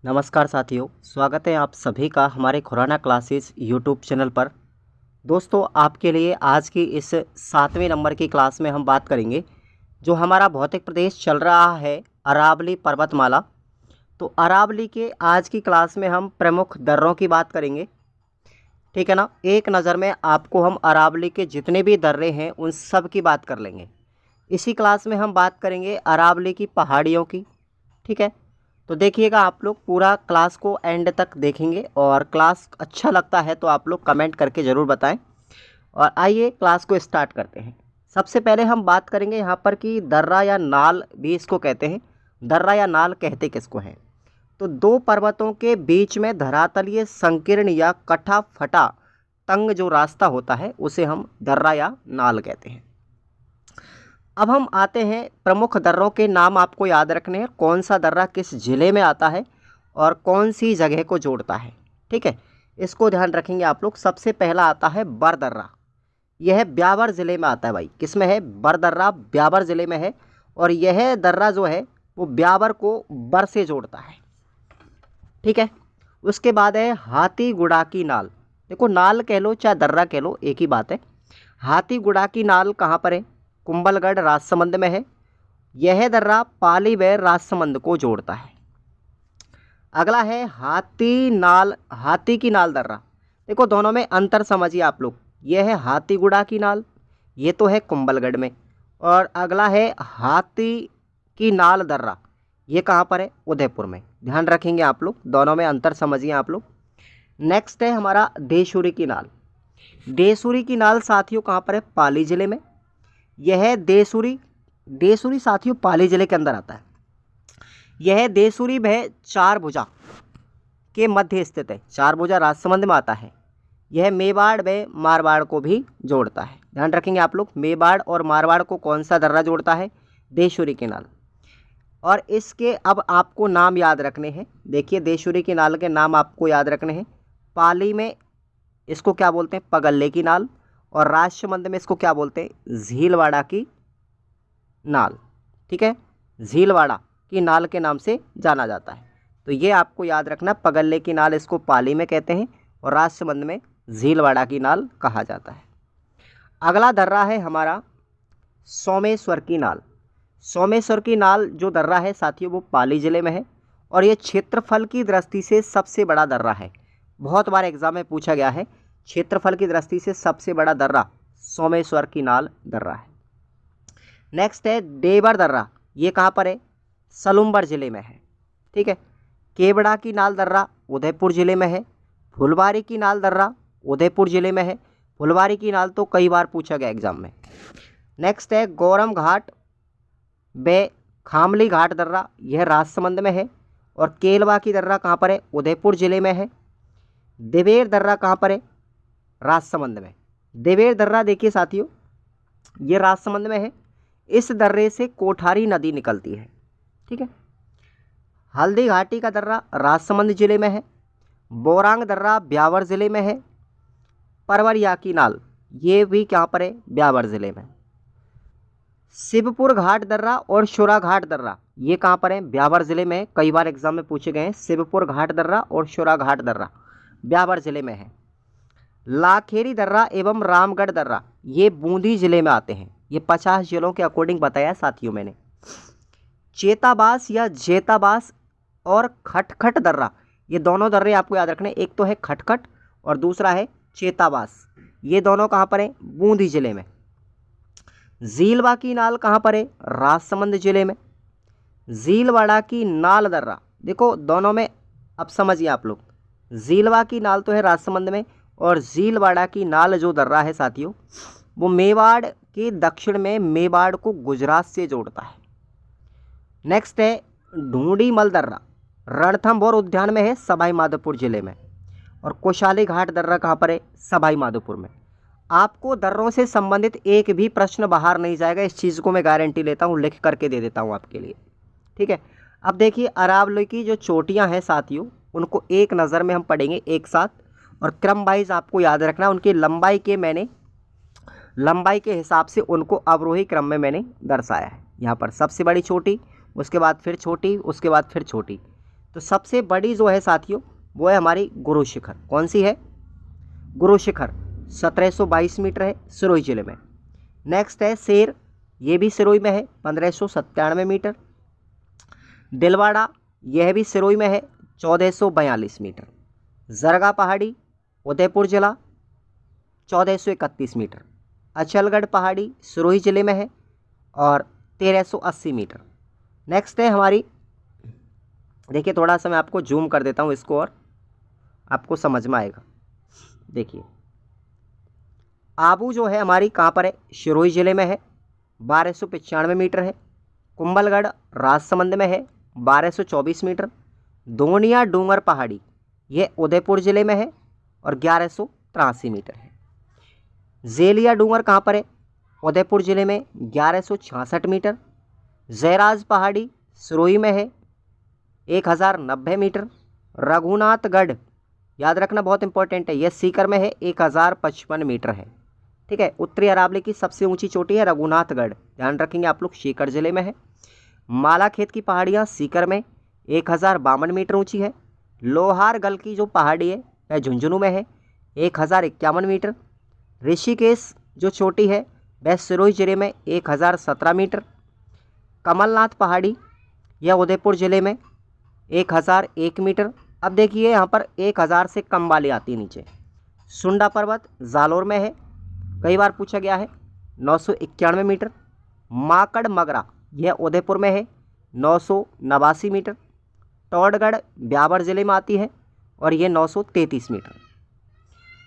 नमस्कार साथियों, स्वागत है आप सभी का हमारे खुराना क्लासेस यूट्यूब चैनल पर। दोस्तों, आपके लिए आज की इस 7वें नंबर की क्लास में हम बात करेंगे जो हमारा भौतिक प्रदेश चल रहा है अरावली पर्वतमाला। तो अरावली के आज की क्लास में हम प्रमुख दर्रों की बात करेंगे, ठीक है ना। एक नज़र में आपको हम अरावली के जितने भी दर्रे हैं उन सब की बात कर लेंगे। इसी क्लास में हम बात करेंगे अरावली की पहाड़ियों की, ठीक है। तो देखिएगा, आप लोग पूरा क्लास को एंड तक देखेंगे और क्लास अच्छा लगता है तो आप लोग कमेंट करके ज़रूर बताएं। और आइए क्लास को स्टार्ट करते हैं। सबसे पहले हम बात करेंगे यहाँ पर कि दर्रा या नाल भी इसको कहते हैं। दर्रा या नाल कहते किसको हैं? तो दो पर्वतों के बीच में धरातलीय संकीर्ण या कटा फटा तंग जो रास्ता होता है उसे हम दर्रा या नाल कहते हैं। अब हम आते हैं, प्रमुख दर्रों के नाम आपको याद रखने हैं, कौन सा दर्रा किस ज़िले में आता है और कौन सी जगह को जोड़ता है, ठीक है। इसको ध्यान रखेंगे आप लोग। सबसे पहला आता है बर दर्रा। यह ब्यावर ज़िले में आता है भाई। किस में है? बर दर्रा ब्यावर ज़िले में है। और यह दर्रा जो है वो ब्यावर को बर से जोड़ता है, ठीक है। उसके बाद है हाथी गुड़ा की नाल। देखो, नाल कह लो चाहे दर्रा कह लो, एक ही बात है। हाथी गुड़ा की नाल कहाँ पर है? कुंभलगढ़ राजसमंद में है। यह दर्रा पाली व राजसमंद को जोड़ता है। अगला है हाथी की नाल दर्रा। देखो, दोनों में अंतर समझिए आप लोग। यह है हाथीगुड़ा की नाल, ये तो है कुंभलगढ़ में। और अगला है हाथी की नाल दर्रा, ये कहाँ पर है? उदयपुर में। ध्यान रखेंगे आप लोग, दोनों में अंतर समझिए आप लोग। नेक्स्ट है हमारा देशूरी की नाल। देशूरी की नाल साथियों कहाँ पर है? पाली जिले में। यह देशूरी साथियों पाली जिले के अंदर आता है। यह देशूरी वह चार भुजा के मध्य स्थित है। चार भुजा राजसमंद में आता है। यह मेवाड़ व मारवाड़ को भी जोड़ता है। ध्यान रखेंगे आप लोग, मेवाड़ और मारवाड़ को कौन सा दर्रा जोड़ता है? देशूरी की नाल। और इसके अब आपको नाम याद रखने हैं। देखिए, देशूरी की नाल के नाम आपको याद रखने हैं। पाली में इसको क्या बोलते हैं? पगल्ले की नाल। और राजसमंद में इसको क्या बोलते हैं? झीलवाड़ा की नाल, ठीक है। झीलवाड़ा की नाल के नाम से जाना जाता है। तो ये आपको याद रखना, पगल्ले की नाल इसको पाली में कहते हैं और राजसमंद में झीलवाड़ा की नाल कहा जाता है। अगला दर्रा है हमारा सोमेश्वर की नाल। सोमेश्वर की नाल जो दर्रा है साथियों वो पाली ज़िले में है और ये क्षेत्रफल की दृष्टि से सबसे बड़ा दर्रा है। बहुत बार एग्जाम में पूछा गया है, क्षेत्रफल की दृष्टि से सबसे बड़ा दर्रा सोमेश्वर की नाल दर्रा है। नेक्स्ट है देवर दर्रा। ये कहाँ पर है? सलूम्बर ज़िले में है, ठीक है। केवड़ा की नाल दर्रा उदयपुर ज़िले में है। फुलवारी की नाल दर्रा उदयपुर ज़िले में है। फुलवारी की नाल तो कई बार पूछा गया एग्जाम में। नेक्स्ट है गौरम घाट व खामली घाट दर्रा, यह राजसमंद में है। और केलवा की दर्रा कहाँ पर है? उदयपुर ज़िले में है। देवेर दर्रा कहाँ पर है? राजसमंद में। देवेर दर्रा देखिए साथियों, ये राजसमंद में है। इस दर्रे से कोठारी नदी निकलती है, ठीक है। हल्दी घाटी का दर्रा राजसमंद जिले में है। बोरांग दर्रा ब्यावर ज़िले में है। परवरिया की नाल ये भी कहाँ पर है? ब्यावर ज़िले में। शिवपुर घाट दर्रा और शुरा घाट दर्रा ये कहाँ पर है? ब्यावर ज़िले में है। कई बार एग्जाम में पूछे गए हैं। शिवपुर घाट दर्रा और शुरा घाट दर्रा ब्यावर ज़िले में है। लाखेरी दर्रा एवं रामगढ़ दर्रा ये बूंदी ज़िले में आते हैं। ये 50 जिलों के अकॉर्डिंग बताया साथियों मैंने। चेताबास या जेताबास और खटखट दर्रा, ये दोनों दर्रे आपको याद रखने। एक तो है खटखट और दूसरा है चेताबास। ये दोनों कहाँ पर हैं? बूंदी ज़िले में। झीलवा की नाल कहाँ पर है? राजसमंद ज़िले में। झीलवाड़ा की नाल दर्रा, देखो दोनों में अब समझिए आप लोग। झीलवा की नाल तो है राजसमंद में और झीलवाड़ा की नाल जो दर्रा है साथियों वो मेवाड़ के दक्षिण में मेवाड़ को गुजरात से जोड़ता है। नेक्स्ट है ढूंढीमल दर्रा, रणथंभौर उद्यान में है, सवाई माधोपुर जिले में। और कोशाली घाट दर्रा कहाँ पर है? सवाई माधोपुर में। आपको दर्रों से संबंधित एक भी प्रश्न बाहर नहीं जाएगा, इस चीज़ को मैं गारंटी लेता हूँ, लिख करके दे देता हूँ आपके लिए, ठीक है। अब देखिए, अरावली की जो चोटियाँ हैं साथियों उनको एक नज़र में हम पढ़ेंगे एक साथ और क्रम वाइज आपको याद रखना। उनकी लंबाई के हिसाब से उनको अवरोही क्रम में मैंने दर्शाया है। यहाँ पर सबसे बड़ी चोटी, उसके बाद फिर छोटी, उसके बाद फिर छोटी। तो सबसे बड़ी जो है साथियों वो है हमारी गुरु शिखर। कौन सी है? गुरु शिखर 1722 मीटर है, सिरोही जिले में। नेक्स्ट है शेर, ये भी सिरोही में है, 1597 मीटर। दिलवाड़ा, यह भी सिरोही में है, 1442 मीटर। जरगा पहाड़ी, उदयपुर जिला, 1431 मीटर। अचलगढ़ पहाड़ी सिरोही जिले में है और 1380 मीटर। नेक्स्ट है हमारी, देखिए थोड़ा सा मैं आपको जूम कर देता हूँ इसको और आपको समझ में आएगा। देखिए आबू जो है हमारी कहाँ पर है? सिरोही जिले में है, 1295 मीटर है। कुंभलगढ़ राजसमंद में है, 1224 मीटर। दोनिया डूंगर पहाड़ी ये उदयपुर जिले में है और 1183 मीटर है। जेलिया डूंगर कहाँ पर है? उदयपुर जिले में, 1166 मीटर। जयराज पहाड़ी सिरोही में है, 1090 मीटर। रघुनाथगढ़, याद रखना बहुत इंपॉर्टेंट है, यह सीकर में है, 1055 मीटर है। ठीक है, उत्तरी अरावली की सबसे ऊंची चोटी है रघुनाथगढ़, ध्यान रखेंगे आप लोग, सीकर जिले में है। मालाखेत की पहाड़ियाँ सीकर में 1052 मीटर ऊंची है। लोहारगल की जो पहाड़ी है वह झुंझुनू में है, 1051 मीटर। ऋषिकेश जो चोटी है वह सिरोही जिले में 1017 मीटर। कमलनाथ पहाड़ी यह उदयपुर जिले में 1001 मीटर। अब देखिए यहाँ पर 1000 से कम वाली आती है नीचे। सुंडा पर्वत जालोर में है, कई बार पूछा गया है, 991 मीटर। माकड़ मगरा यह उदयपुर में है, 989 मीटर। टौड़गढ़ ब्यावर जिले में आती है और यह 933 मीटर।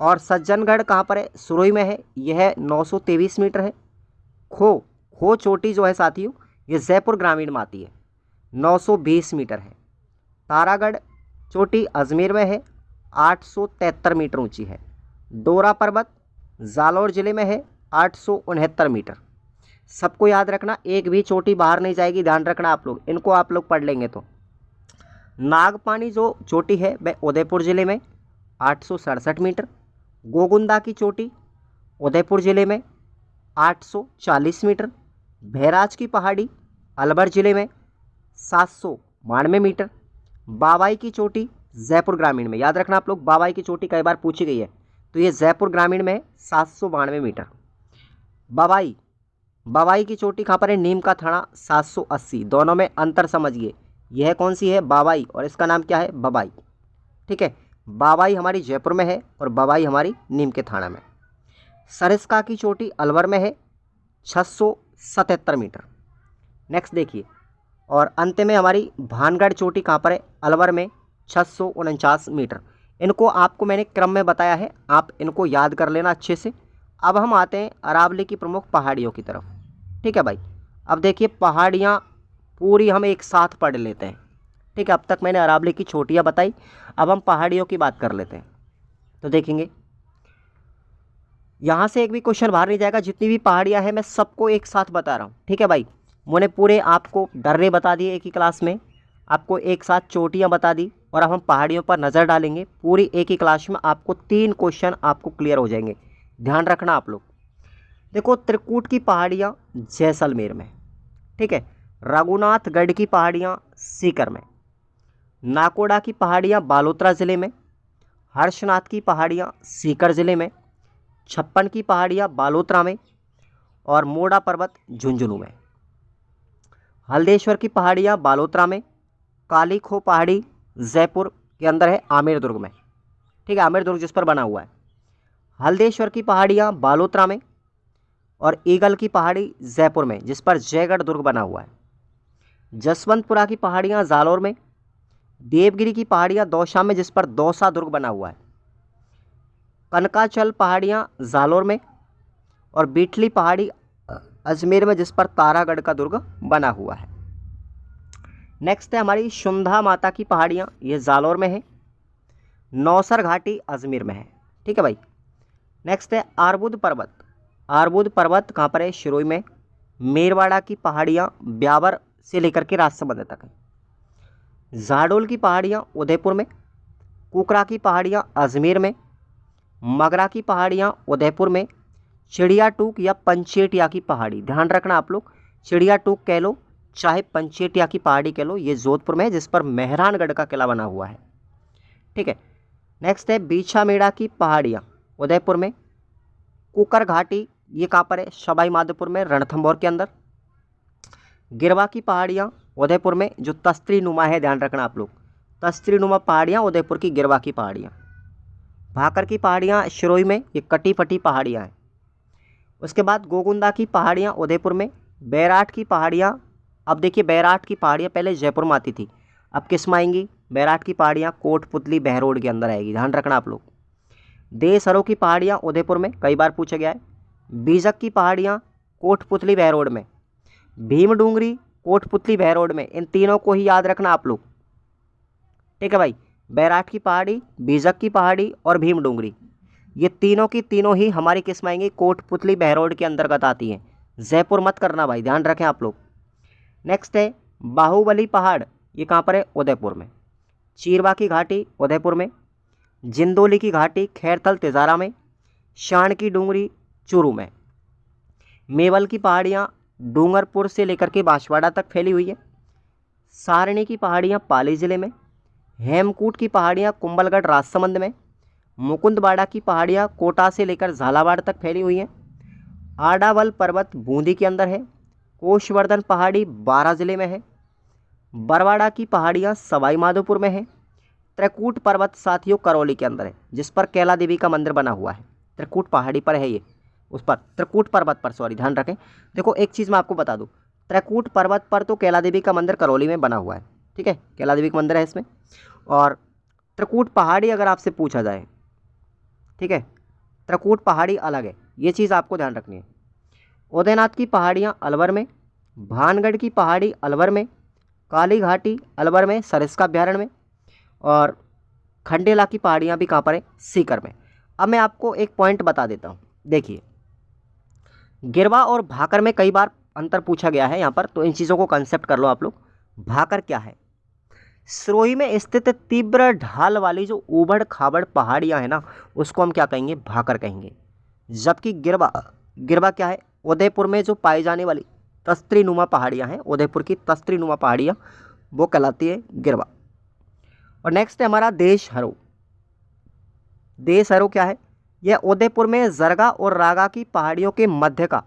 और सज्जनगढ़ कहाँ पर है? सिरोही में है, यह 923 मीटर है। खो चोटी जो है साथियों ये जयपुर ग्रामीण में आती है, 920 मीटर है। तारागढ़ चोटी अजमेर में है, 873 मीटर ऊंची है। डोरा पर्वत जालौर जिले में है, 869 मीटर। सबको याद रखना, एक भी चोटी बाहर नहीं जाएगी, ध्यान रखना आप लोग, इनको आप लोग पढ़ लेंगे तो। नागपानी जो चोटी है वह उदयपुर जिले में, 867 मीटर। गोगुंदा की चोटी उदयपुर जिले में, 840 मीटर। भैराज की पहाड़ी अलवर जिले में, 792 मीटर। बाबाई की चोटी जयपुर ग्रामीण में, याद रखना आप लोग, बाबाई की चोटी कई बार पूछी गई है, तो ये जयपुर ग्रामीण में है, 792 मीटर। बाबाई की चोटी कहाँ पर है? नीम का थाना, 780। दोनों में अंतर समझिए, यह कौन सी है? बाबाई, और इसका नाम क्या है? बबाई। ठीक है, बाबाई हमारी जयपुर में है और बबाई हमारी नीम के थाना में। सरिस्का की चोटी अलवर में है, 677 मीटर। नेक्स्ट देखिए, और अंत में हमारी भानगढ़ चोटी कहाँ पर है? अलवर में, 649 मीटर। इनको आपको मैंने क्रम में बताया है, आप इनको याद कर लेना अच्छे से। अब हम आते हैं अरावली की प्रमुख पहाड़ियों की तरफ। ठीक है भाई, अब देखिए पहाड़ियाँ पूरी हम एक साथ पढ़ लेते हैं। ठीक है, अब तक मैंने अरावली की चोटियाँ बताई, अब हम पहाड़ियों की बात कर लेते हैं। तो देखेंगे यहाँ से एक भी क्वेश्चन बाहर नहीं जाएगा, जितनी भी पहाड़ियाँ हैं मैं सबको एक साथ बता रहा हूँ। ठीक है भाई, मैंने पूरे आपको दर्रे बता दिए एक ही क्लास में, आपको एक साथ चोटियाँ बता दी, और अब हम पहाड़ियों पर नज़र डालेंगे पूरी एक ही क्लास में। आपको 3 क्वेश्चन आपको क्लियर हो जाएंगे, ध्यान रखना आप लोग। देखो, त्रिकूट की पहाड़ियाँ जैसलमेर में, ठीक है। रघुनाथगढ़ की पहाड़ियाँ सीकर में। नाकोड़ा की पहाड़ियाँ बालोतरा ज़िले में। हर्षनाथ की पहाड़ियाँ सीकर ज़िले में। छप्पन की पहाड़ियाँ बालोतरा में। और मोड़ा पर्वत झुंझुनू में। हल्देश्वर की पहाड़ियाँ बालोतरा में। काली खो पहाड़ी जयपुर के अंदर है, आमेर दुर्ग में। ठीक है, आमेर दुर्ग जिस पर बना हुआ है। हल्देश्वर की पहाड़ियाँ बालोतरा में। और ईगल की पहाड़ी जयपुर में, जिस पर जयगढ़ दुर्ग बना हुआ है। जसवंतपुरा की पहाड़ियाँ जालौर में। देवगिरी की पहाड़ियाँ दौसा में, जिस पर दौसा दुर्ग बना हुआ है। कनकाचल पहाड़ियाँ जालौर में। और बीटली पहाड़ी अजमेर में, जिस पर तारागढ़ का दुर्ग बना हुआ है। नेक्स्ट है हमारी शुंधा माता की पहाड़ियाँ, ये जालौर में है। नौसर घाटी अजमेर में है। ठीक है भाई, नेक्स्ट है आरबुद पर्वत। आरबुद पर्वत कहाँ पर है? सिरोही में। मेरवाड़ा की पहाड़ियाँ ब्यावर से लेकर के राजसमंद तक है। जाडोल की पहाड़ियाँ उदयपुर में। कुकरा की पहाड़ियाँ अजमेर में। मगरा की पहाड़ियाँ उदयपुर में। चिड़िया टूक या पंचेटिया की पहाड़ी, ध्यान रखना आप लोग, चिड़िया टूक कह लो, चाहे पंचेटिया की पहाड़ी कह लो, ये जोधपुर में है, जिस पर मेहरानगढ़ का किला बना हुआ है। ठीक है। नेक्स्ट है बीछामेड़ा की पहाड़ियाँ, उदयपुर में। कुकर घाटी, ये कहाँ पर है? सवाई माधोपुर में, रणथंभौर के अंदर। गिरवा की पहाड़ियाँ, उदयपुर में, जो तस्त्री नुमा है, ध्यान रखना आप लोग, तस्त्री नुमा पहाड़ियाँ उदयपुर की गिरवा की पहाड़ियाँ। भाकर की पहाड़ियाँ सिरोही में, ये कटी फटी पहाड़ियाँ हैं। उसके बाद गोगुंदा की पहाड़ियाँ उदयपुर में। बैराट की पहाड़ियाँ, अब देखिए बैराट की पहाड़ियाँ पहले जयपुर में आती थी, अब किस में आएंगी? बैराट की पहाड़ियाँ कोटपुतली बहरोड के अंदर आएगी, ध्यान रखना आप लोग। देसरो की पहाड़ियाँ उदयपुर में, कई बार पूछा गया है। बीजक की पहाड़ियाँ कोटपुतली बहरोड में। भीमडूंगरी कोटपुतली बहरोड में, इन तीनों को ही याद रखना आप लोग। ठीक है भाई, बैराट की पहाड़ी, बीजक की पहाड़ी और भीमडूंगरी, ये तीनों की तीनों ही हमारी किस में आएंगी? कोटपुतली बहरोड के अंतर्गत आती हैं। जयपुर मत करना भाई, ध्यान रखें आप लोग। नेक्स्ट है बाहुबली पहाड़, ये कहाँ पर है? उदयपुर में। चीरवा की घाटी उदयपुर में। जिंदोली की घाटी खैरथल तिजारा में। शान की डूंगरी चूरू में। मेवल की पहाड़ियाँ डूंगरपुर से लेकर के बांसवाड़ा तक फैली हुई है। सारणी की पहाड़ियाँ पाली जिले में। हेमकूट की पहाड़ियाँ कुंभलगढ़ राजसमंद में। मुकुंदवाड़ा की पहाड़ियाँ कोटा से लेकर झालावाड़ तक फैली हुई हैं। आडावल पर्वत बूंदी के अंदर है। कोशवर्धन पहाड़ी बारां जिले में है। बरवाड़ा की पहाड़ियाँ सवाई माधोपुर में है। त्रिकूट पर्वत साथियों करौली के अंदर है, जिस पर कैला देवी का मंदिर बना हुआ है। त्रिकूट पहाड़ी पर है ये, उस पर त्रिकूट पर्वत पर, सॉरी ध्यान रखें। देखो एक चीज़ मैं आपको बता दूं, त्रिकूट पर्वत पर तो कैला देवी का मंदिर करौली में बना हुआ है। ठीक है, कैला देवी का मंदिर है इसमें। और त्रिकूट पहाड़ी अगर आपसे पूछा जाए, ठीक है, त्रिकूट पहाड़ी अलग है, ये चीज़ आपको ध्यान रखनी है। उदयनाथ की पहाड़ियाँ अलवर में। भानगढ़ की पहाड़ी अलवर में। काली घाटी अलवर में सरिस्का अभ्यारण्य में। और खंडेला की पहाड़ियाँ भी कहाँ पर है? सीकर में। अब मैं आपको एक पॉइंट बता देता हूँ, देखिए गिरवा और भाकर में कई बार अंतर पूछा गया है यहाँ पर, तो इन चीज़ों को कंसेप्ट कर लो आप लोग। भाकर क्या है? सिरोही में स्थित तीव्र ढाल वाली जो ऊबड़ खाबड़ पहाड़ियाँ हैं ना, उसको हम क्या कहेंगे? भाकर कहेंगे। जबकि गिरवा, गिरवा क्या है? उदयपुर में जो पाई जाने वाली तस्त्री नुमा पहाड़ियाँ हैं, उदयपुर की तस्त्री नुमा पहाड़ियाँ, वो कहलाती है गिरवा। और नेक्स्ट है हमारा देशहरो। देशहरो क्या है? यह उदयपुर में जरगा और रागा की पहाड़ियों के मध्य का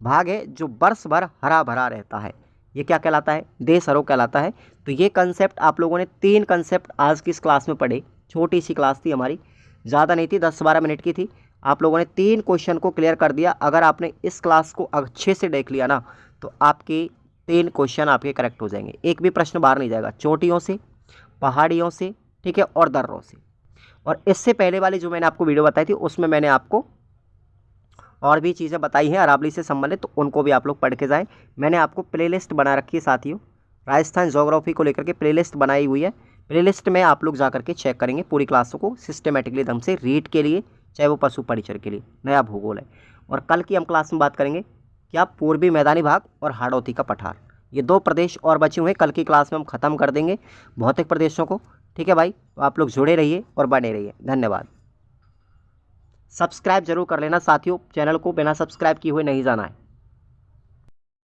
भाग है, जो वर्ष भर हरा भरा रहता है। ये क्या कहलाता है? देशहरो कहलाता है। तो ये कंसेप्ट आप लोगों ने 3 कंसेप्ट आज की इस क्लास में पढ़े। छोटी सी क्लास थी हमारी, ज़्यादा नहीं थी, 10-12 मिनट की थी। आप लोगों ने 3 क्वेश्चन को क्लियर कर दिया। अगर आपने इस क्लास को अच्छे से देख लिया ना, तो आपके 3 क्वेश्चन आपके करेक्ट हो जाएंगे, एक भी प्रश्न बाहर नहीं जाएगा। चोटियों से, पहाड़ियों से, ठीक है, और दर्रों से। और इससे पहले वाली जो मैंने आपको वीडियो बताई थी, उसमें मैंने आपको और भी चीज़ें बताई हैं अरावली से संबंधित, तो उनको भी आप लोग पढ़ के जाएँ। मैंने आपको प्लेलिस्ट बना रखी है साथियों, राजस्थान ज्योग्राफी को लेकर के प्लेलिस्ट बनाई हुई है। प्लेलिस्ट में आप लोग जा करके चेक करेंगे पूरी क्लासों को सिस्टमेटिकली ढंग से, रीड के लिए, चाहे वो पशु परिचर के लिए, नया भूगोल है। और कल की हम क्लास में बात करेंगे क्या? पूर्वी मैदानी भाग और हाड़ौती का पठार, ये 2 प्रदेश और बचे हुए हैं। कल की क्लास में हम ख़त्म कर देंगे भौतिक प्रदेशों को। ठीक है भाई, तो आप लोग जुड़े रहिए और बने रहिए। धन्यवाद। सब्सक्राइब जरूर कर लेना साथियों, चैनल को बिना सब्सक्राइब किए हुए नहीं जाना है।